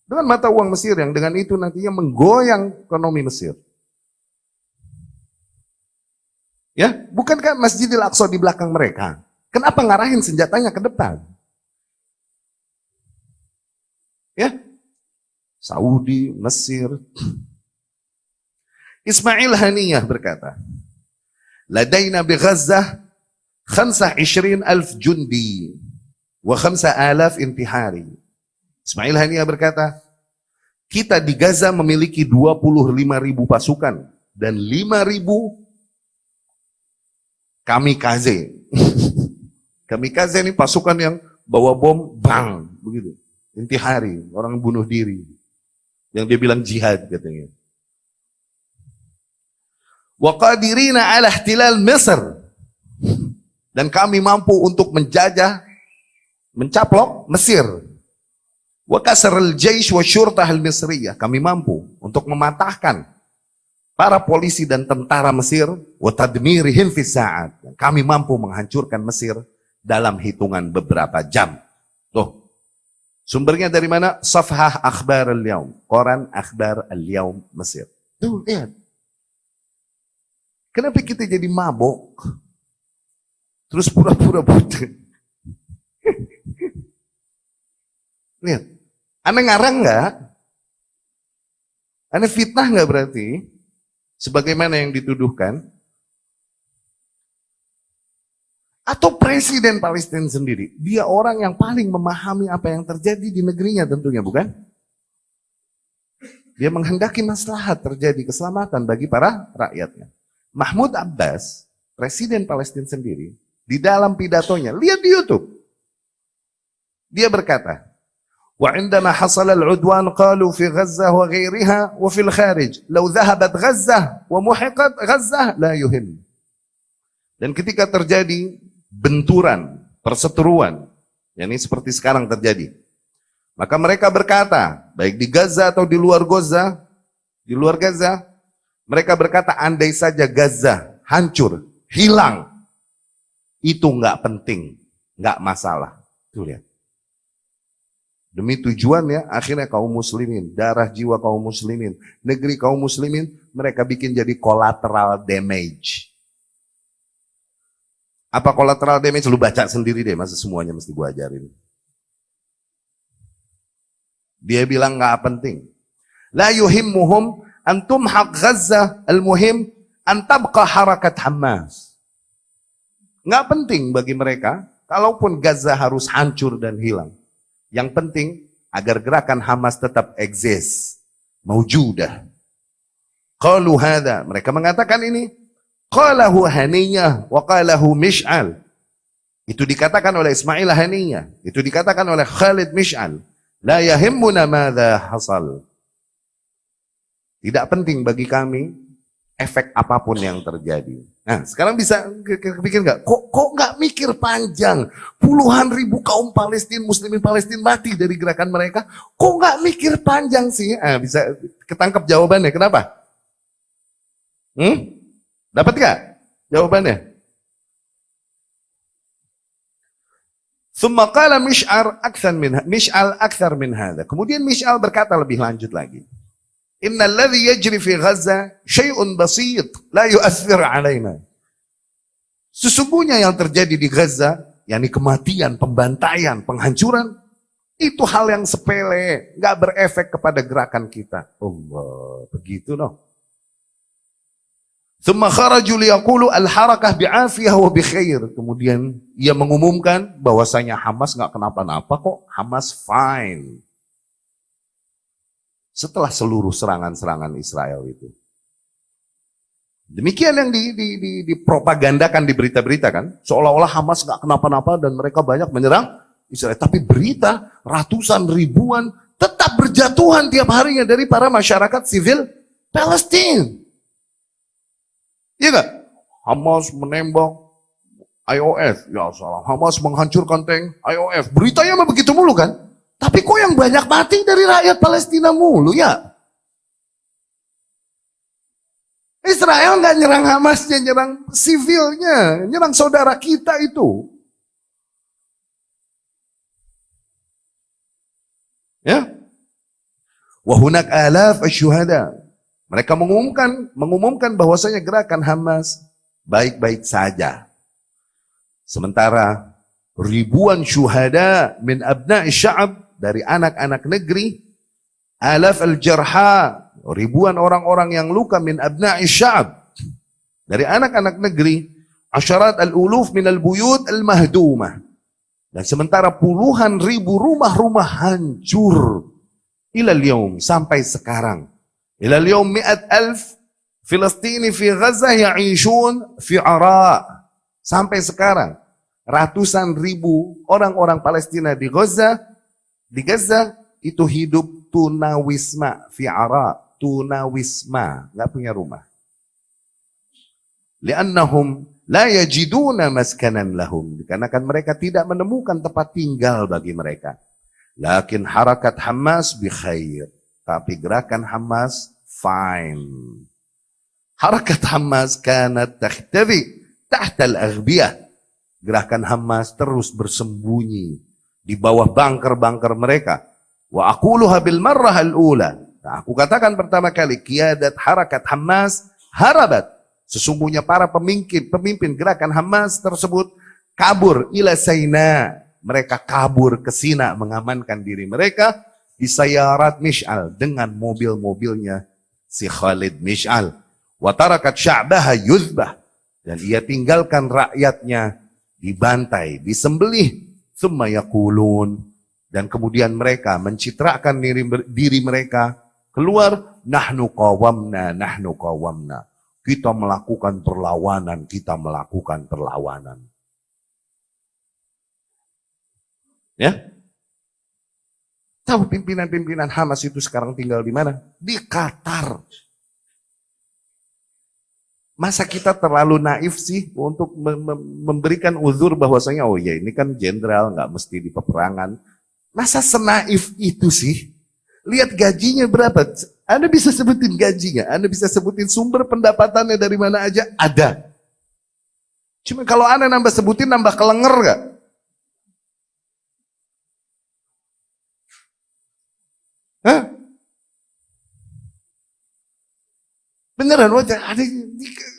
Dengan mata uang Mesir yang dengan itu nantinya menggoyang ekonomi Mesir. Ya, bukankah Masjidil Aqsa di belakang mereka? Kenapa ngarahin senjatanya ke depan? Ya, Saudi, Mesir. Ismail Haniyah berkata, "Ladaina bi Ghazzah 25,000 jundi wa 5,000 intihari." Ismail Haniyah berkata, kita di Gaza memiliki 25.000 pasukan dan 5.000 kamikaze. Kamikaze ini pasukan yang bawa bom, bang, begitu. Intihari, orang bunuh diri. Yang dia bilang jihad katanya. Wa qadirina ala ihtilal Mesir. Dan kami mampu untuk menjajah, mencaplok Mesir. Wa kasar al-jaish wa syurtah al-misriyah. Kami mampu untuk mematahkan para polisi dan tentara Mesir, wa tadmirihim fi sa'at. Kami mampu menghancurkan Mesir dalam hitungan beberapa jam. Tuh. Sumbernya dari mana? Safhah Akhbar al-Yaum, koran Akhbar al-Yaum Mesir. Tuh, lihat. Kenapa kita jadi mabok? Terus pura-pura buta. Lihat. Aneh ngarang nggak? Aneh fitnah nggak berarti? Sebagaimana yang dituduhkan? Atau presiden Palestina sendiri? Dia orang yang paling memahami apa yang terjadi di negerinya tentunya, bukan? Dia menghendaki maslahat terjadi keselamatan bagi para rakyatnya. Mahmud Abbas, presiden Palestina sendiri, di dalam pidatonya, lihat di YouTube. Dia berkata, وعندما حصل العدوان قالوا في غزة وغيرها وفي الخارج لو ذهبت غزة ومحقت غزة لا يهم. Dan ketika terjadi benturan, perseteruan, yakni seperti sekarang terjadi, maka mereka berkata, baik di Gaza atau di luar Gaza, mereka berkata andai saja Gaza hancur, hilang, itu nggak penting, nggak masalah. Tuh lihat. Demi tujuannya, akhirnya kaum muslimin, darah jiwa kaum muslimin, negeri kaum muslimin, mereka bikin jadi collateral damage. Apa collateral damage? Lu baca sendiri deh, masa semuanya mesti gua ajarin. Dia bilang nggak penting. La yuhimmuhum an tumhaq Gaza, al-muhim an tabqa harakat Hamas. Nggak penting bagi mereka, kalaupun Gaza harus hancur dan hilang. Yang penting agar gerakan Hamas tetap eksis, maujudah. Qalu hadha, mereka mengatakan ini. Qalahu Haniyah wa qalahu Mish'al. Itu dikatakan oleh Ismail Haniyah, itu dikatakan oleh Khalid Mish'al. La yahimmuna madza hasal. Tidak penting bagi kami efek apapun yang terjadi. Nah, sekarang bisa kepikir nggak? Kok nggak mikir panjang? Puluhan ribu kaum Palestina, Muslimin Palestina mati dari gerakan mereka. Kok nggak mikir panjang sih? Bisa ketangkep jawabannya. Kenapa? Dapat nggak jawabannya? Tsumma qala Mish'al akthar min hadha. Kemudian Mish'al berkata lebih lanjut lagi. Innal ladzi yajri fi Gaza syai'un basit la yu'athir 'alaina. Sesungguhnya yang terjadi di Gaza, yakni kematian, pembantaian, penghancuran, itu hal yang sepele, nggak berefek kepada gerakan kita. Allah, begitu dong. Tsumma kharaju liyaqulu al-harakah bi'afiyah wa bikhair. Kemudian ia mengumumkan bahwasanya Hamas nggak kenapa-napa kok, Hamas fine. Setelah seluruh serangan-serangan Israel itu. Demikian yang dipropagandakan di berita-berita kan. Seolah-olah Hamas gak kenapa-napa dan mereka banyak menyerang Israel. Tapi berita ratusan ribuan tetap berjatuhan tiap harinya dari para masyarakat sivil Palestina. Iya gak? Hamas menembak IOF. Ya salah. Hamas menghancurkan tank IOF. Beritanya mah begitu mulu kan. Tapi kok yang banyak mati dari rakyat Palestina mulu ya? Israel nggak nyerang Hamasnya, nyerang sivilnya, nyerang saudara kita itu. Ya. Wahunak alaf asyuhada. Mereka mengumumkan bahwasanya gerakan Hamas baik-baik saja. Sementara ribuan syuhada min abna'i sya'ab, dari anak-anak negeri, alaf al-jarha, ribuan orang-orang yang luka min abna'i sya'ab, dari anak-anak negeri, asyarat al-uluf min al-buyut al-mahdumah. Dan sementara puluhan ribu rumah-rumah hancur ilal yaum, sampai sekarang. Ilal yaum mi'at alf Filistini fi Gaza ya'ishun fi Ara. Sampai sekarang ratusan ribu orang-orang Palestina di Gaza itu hidup tunawisma fi Ara, tunawisma, nggak punya rumah. Li'annahum la yajiduna maskanan lahum, dikarenakan mereka tidak menemukan tempat tinggal bagi mereka. Lakin harakat Hamas bi khair, tapi gerakan Hamas fine. Harakat Hamas kanat takhtafi tahta al-aghbiyah. Gerakan Hamas terus bersembunyi di bawah bunker-bunker mereka. Wa aquluha bil marrah al-ula. Nah, aku katakan pertama kali, qiyadat harakat Hamas harabat. Sesungguhnya para pemimpin gerakan Hamas tersebut kabur ila Saina. Mereka kabur ke Sina mengamankan diri mereka di sayarat Mish'al dengan mobil-mobilnya si Khalid Mish'al. Wa tarakat sya'baha yuzbah. Dan ia tinggalkan rakyatnya dibantai, disembelih. Tsumma yaqulun. Dan kemudian mereka mencitrakan diri mereka keluar, nahnu qawamna, nahnu qawamna. Kita melakukan perlawanan, kita melakukan perlawanan. Ya? Tahu pimpinan-pimpinan Hamas itu sekarang tinggal di mana? Di Qatar. Masa kita terlalu naif sih untuk memberikan uzur bahwasanya oh ya ini kan jenderal nggak mesti di peperangan. Masa senaif itu sih? Lihat gajinya berapa. Anda bisa sebutin gajinya, Anda bisa sebutin sumber pendapatannya dari mana aja, ada. Cuma kalau Anda nambah sebutin, nambah kelenger gak? Hah? Beneran wajah, ada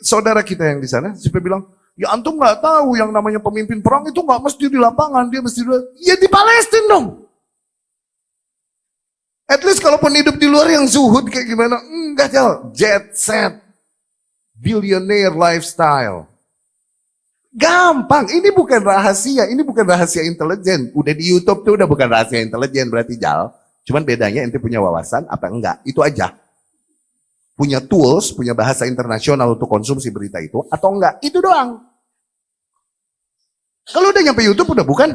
saudara kita yang di sana, sampai bilang, ya antum nggak tahu yang namanya pemimpin perang itu nggak mesti di lapangan, dia mesti ya di Palestina dong. At least kalaupun hidup di luar yang zuhud kayak gimana, enggak jauh, jet set, billionaire lifestyle. Gampang, ini bukan rahasia, ini bukan rahasia intelijen. Udah di YouTube tuh udah bukan rahasia intelijen berarti Jal. Cuman bedanya ente punya wawasan apa enggak, itu aja. Punya tools, punya bahasa internasional untuk konsumsi berita itu atau enggak, itu doang. Kalau udah nyampe YouTube udah bukan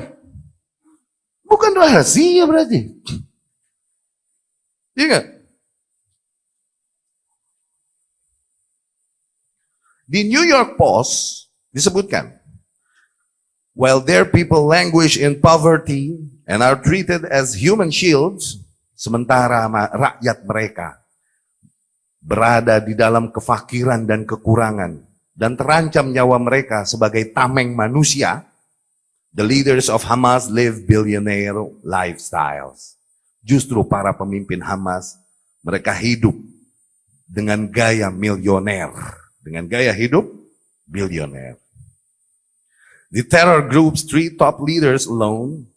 rahasia berarti. Iya enggak? Di New York Post disebutkan, while their people languish in poverty and are treated as human shields, sementara rakyat mereka berada di dalam kefakiran dan kekurangan dan terancam nyawa mereka sebagai tameng manusia, the leaders of Hamas live billionaire lifestyles. Justru para pemimpin Hamas, mereka hidup dengan gaya milioner, dengan gaya hidup bilioner. The terror group's 3 top leaders alone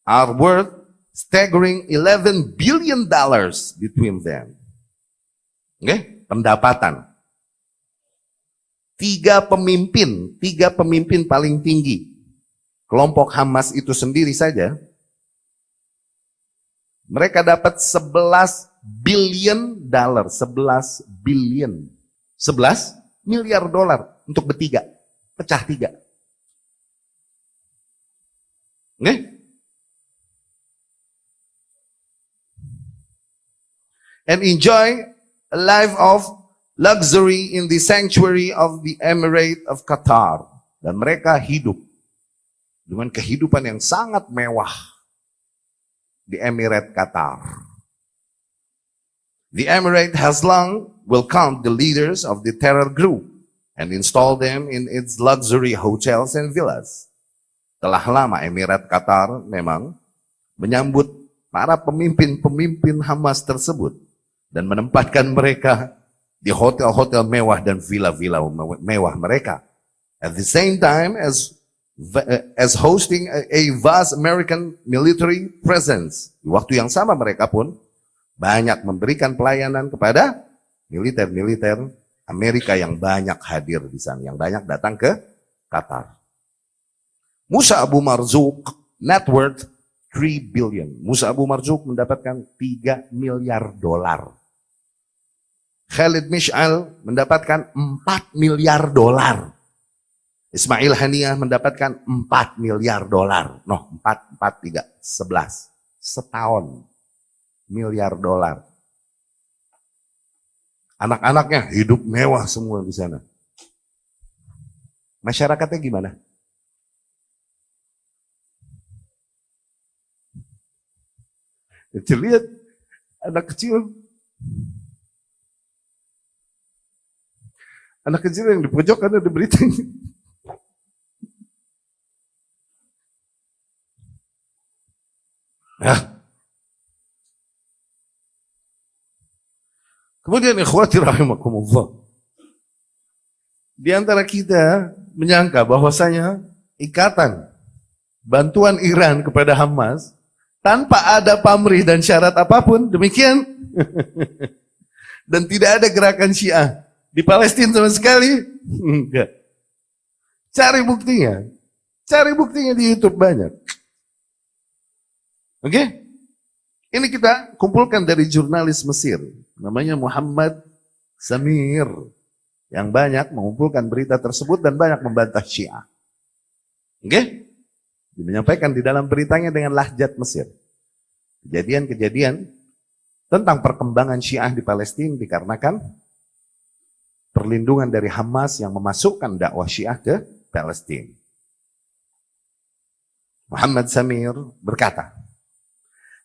are worth staggering $11 billion between them. Oke, pendapatan. 3 pemimpin paling tinggi. Kelompok Hamas itu sendiri saja, mereka dapat 11 billion dollar, 11 billion. 11 miliar dolar untuk bertiga, pecah 3. Oke? And enjoy a life of luxury in the sanctuary of the Emirate of Qatar. Dan mereka hidup dengan kehidupan yang sangat mewah di Emirate Qatar. The Emirate has long welcomed the leaders of the terror group and installed them in its luxury hotels and villas. Telah lama Emirat Qatar memang menyambut para pemimpin Hamas tersebut dan menempatkan mereka di hotel-hotel mewah dan villa-villa mewah mereka. At the same time as hosting a vast American military presence. Di waktu yang sama mereka pun banyak memberikan pelayanan kepada militer-militer Amerika yang banyak hadir di sana, yang banyak datang ke Qatar. Musa Abu Marzouk net worth 3 billion. Musa Abu Marzouk mendapatkan 3 miliar dolar. Khalid Mish'al mendapatkan 4 miliar dolar. Ismail Haniyah mendapatkan 4 miliar dolar. 4, 3, 11. Setahun. Miliar dolar. Anak-anaknya hidup mewah semua di sana. Masyarakatnya gimana? Jadi lihat anak kecil Anak kecil yang di pojok kan ada beritanya. Nah, kemudian ikhwati rahimakumullah. Di antara kita menyangka bahwasanya ikatan bantuan Iran kepada Hamas tanpa ada pamrih dan syarat apapun, demikian. Dan tidak ada gerakan Syiah di Palestina sama sekali. Enggak. Cari buktinya. Cari buktinya di YouTube banyak. Oke? Ini kita kumpulkan dari jurnalis Mesir. Namanya Muhammad Samir. Yang banyak mengumpulkan berita tersebut dan banyak membantah Syiah. Oke? Dia menyampaikan di dalam beritanya dengan lahjat Mesir. Kejadian-kejadian tentang perkembangan Syiah di Palestina dikarenakan perlindungan dari Hamas yang memasukkan dakwah Syiah ke Palestina. Muhammad Samir berkata,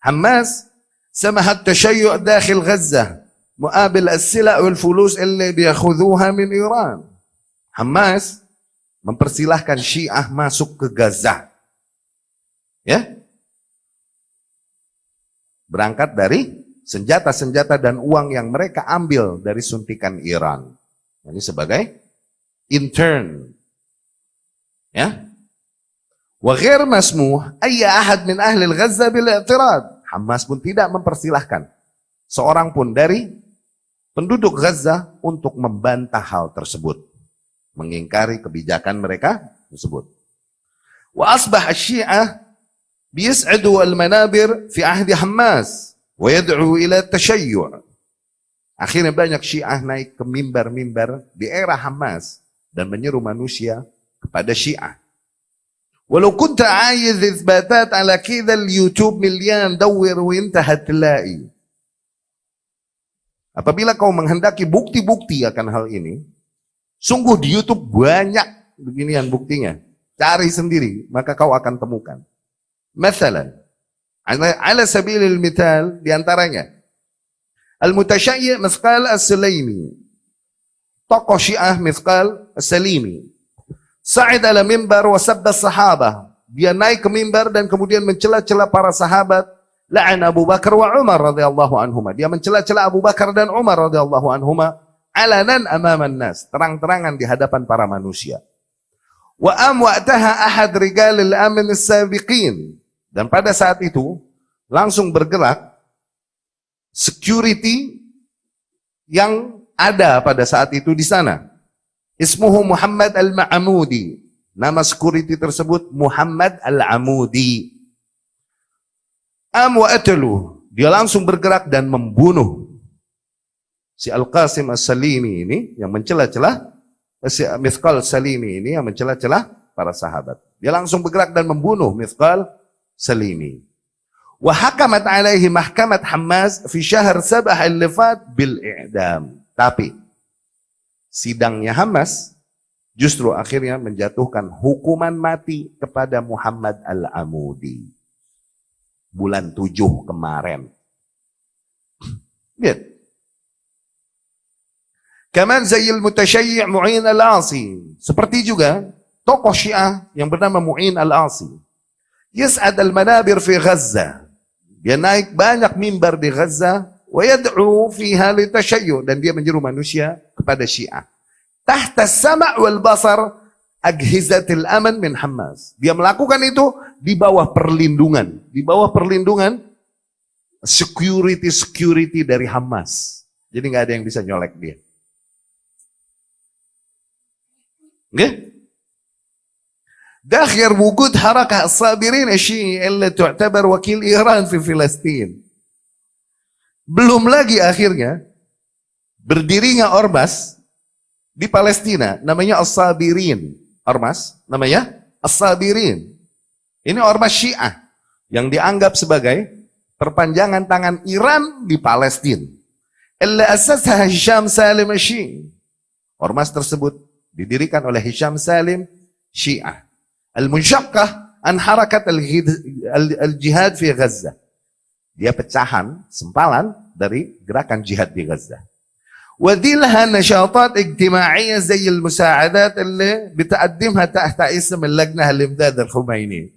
Hamas samahat tashayyu' dakhil Gaza muqabil as-sila' wal fulus اللي بياخذوها من Iran. Hamas mempersilahkan Syiah masuk ke Gaza. Ya? Berangkat dari senjata-senjata dan uang yang mereka ambil dari suntikan Iran. Ini sebagai intern. Ya? Wa ghair masmuh ayya ahad min ahli Gaza bil i'tirad. Hamas pun tidak mempersilahkan seorang pun dari penduduk Gaza untuk membantah hal tersebut, mengingkari kebijakan mereka tersebut. Wa asbah asy-Syiah biyas'adu al-manabir fi ahdi Hamas wa yad'u ila tashayyu'. Akhirnya banyak Syiah naik ke mimbar-mimbar di era Hamas dan menyeru manusia kepada Syiah. Walau kunta aiz itsbatat ala kidha al-YouTube milyan dawwir wa intahat tla'i. Apabila kau menghendaki bukti-bukti akan hal ini, sungguh di YouTube banyak beginian buktinya. Cari sendiri, maka kau akan temukan. Masalan, ala sabilil mithal, diantaranya, Al-Mutashayyi' Mithqal As-Sulaimi, tokoh Syiah Mithqal As-Salimi, sa'id ala mimbar wa sabba sahabah. Dia naik ke mimbar dan kemudian mencela-cela para sahabat. La'an Abu Bakar wa Umar radhiyallahu anhuma. Dia mencela-cela Abu Bakar dan Umar radhiyallahu anhuma alanan amaman nas, terang-terangan di hadapan para manusia. Wa waqtaha ahad rigal al-amn as-sabiqin. Dan pada saat itu langsung bergerak security yang ada pada saat itu di sana. Ismuhu Muhammad Al-Ma'amudi. Nama security tersebut Muhammad Al-Amudi. Wa atalu. Dia langsung bergerak dan membunuh si Al-Qasim As-Salimi ini yang mencela-cela, si Mithqal Salimi ini yang mencela-cela para sahabat. Dia langsung bergerak dan membunuh Mithqal Salimi. Wa hakamat alaihi mahkamat Hamas fi syahr sabah اللي فات bil-i'dam. Tapi sidangnya Hamas justru akhirnya menjatuhkan hukuman mati kepada Muhammad Al-Amudi. Bulan 7 kemarin. Lihat. Kaman zayil mutashayyi' Mu'in Al-Asi. Seperti juga tokoh Syiah yang bernama Mu'in Al-Asi. Yas'ad al-manabir fi Gaza. Dia naik banyak mimbar di Gaza. Wa yad'u fiha litashayyu'. Dan dia menyeru manusia kepada Syiah. Tahta sama' wal basar ajhizatil aman min Hamas. Dia melakukan itu di bawah perlindungan. Di bawah perlindungan security dari Hamas. Jadi nggak ada yang bisa nyolek dia. Oke? Dakhir wujud harakah as-sabirin asy-Syi'i اللي تعتبر wakil Iran fi Palestina. Belum lagi akhirnya berdirinya ormas di Palestina namanya As-Sabirin. Ormas namanya As-Sabirin. Ini ormas Syiah yang dianggap sebagai perpanjangan tangan Iran di Palestina. Illa asasha Hisham Salim Syi'i. Ormas tersebut didirikan oleh Hisham Salim Syiah. Al-Munsyaqqah an harakat al-jihad fi Gaza. Dia pecahan, sempalan dari gerakan jihad di Gaza. ودي لها نشاطات اجتماعية زي المساعدات اللي بتقدمها تحت اسم اللجنة الإمداد الخميني.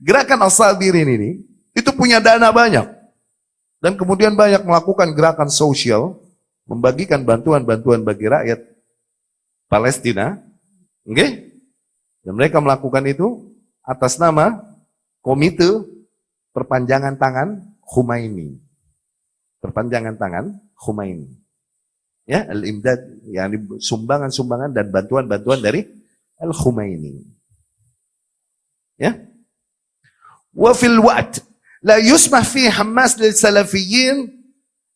Gerakan As-Sabirin ini itu punya dana banyak dan kemudian banyak melakukan gerakan sosial, membagikan bantuan-bantuan bagi rakyat Palestina. Okay? Dan mereka melakukan itu atas nama Komite Perpanjangan Tangan Khomeini. Perpanjangan Tangan Khomeini. Ya, Al-Imdad, yakni sumbangan-sumbangan dan bantuan-bantuan dari Al-Khomeini. Ya. Wa fil waqt la yusmah fi Hamas lil Salafiyyin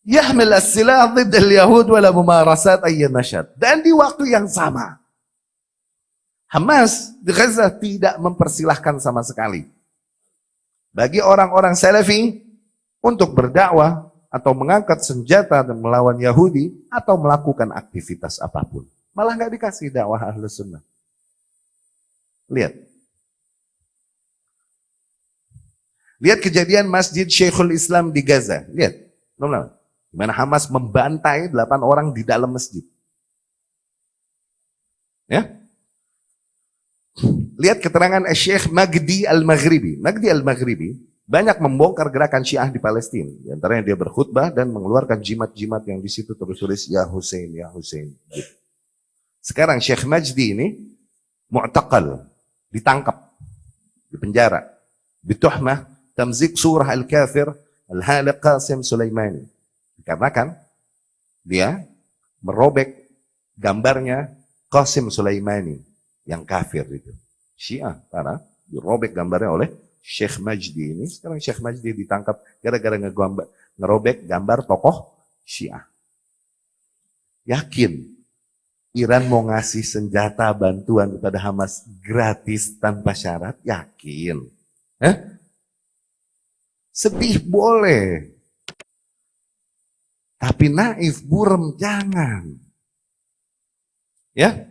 yahmil as-silah ضد al-Yahud wala mumarasat ayy nashad. Dan di waktu yang sama Hamas di Gaza tidak mempersilahkan sama sekali bagi orang-orang Salafi untuk berdakwah atau mengangkat senjata dan melawan Yahudi atau melakukan aktivitas apapun. Malah nggak dikasih dakwah Ahlus Sunnah. Lihat. Lihat kejadian Masjid Syekhul Islam di Gaza. Lihat. Di mana Hamas membantai 8 orang di dalam masjid. Ya. Lihat keterangan Syekh Magdi Al-Maghribi. Magdi Al-Maghribi banyak membongkar gerakan Syiah di Palestina. Di antaranya dia berkhutbah dan mengeluarkan jimat-jimat yang di situ tertulis Ya Hussein, Ya Hussein. Sekarang Syekh Majdi ini mu'taqal, ditangkap, dipenjara, bituhmah tamzik surah al-kafir al-haliq Qasim Sulaimani. Dikarenakan dia merobek gambarnya Qasim Sulaimani yang kafir itu. Syiah, para dirobek gambarnya oleh Syekh Majdi ini. Sekarang Syekh Majdi ditangkap gara-gara ngerobek gambar tokoh Syiah. Yakin Iran mau ngasih senjata bantuan kepada Hamas gratis tanpa syarat? Yakin. Sedih boleh. Tapi naif, burem jangan. Ya.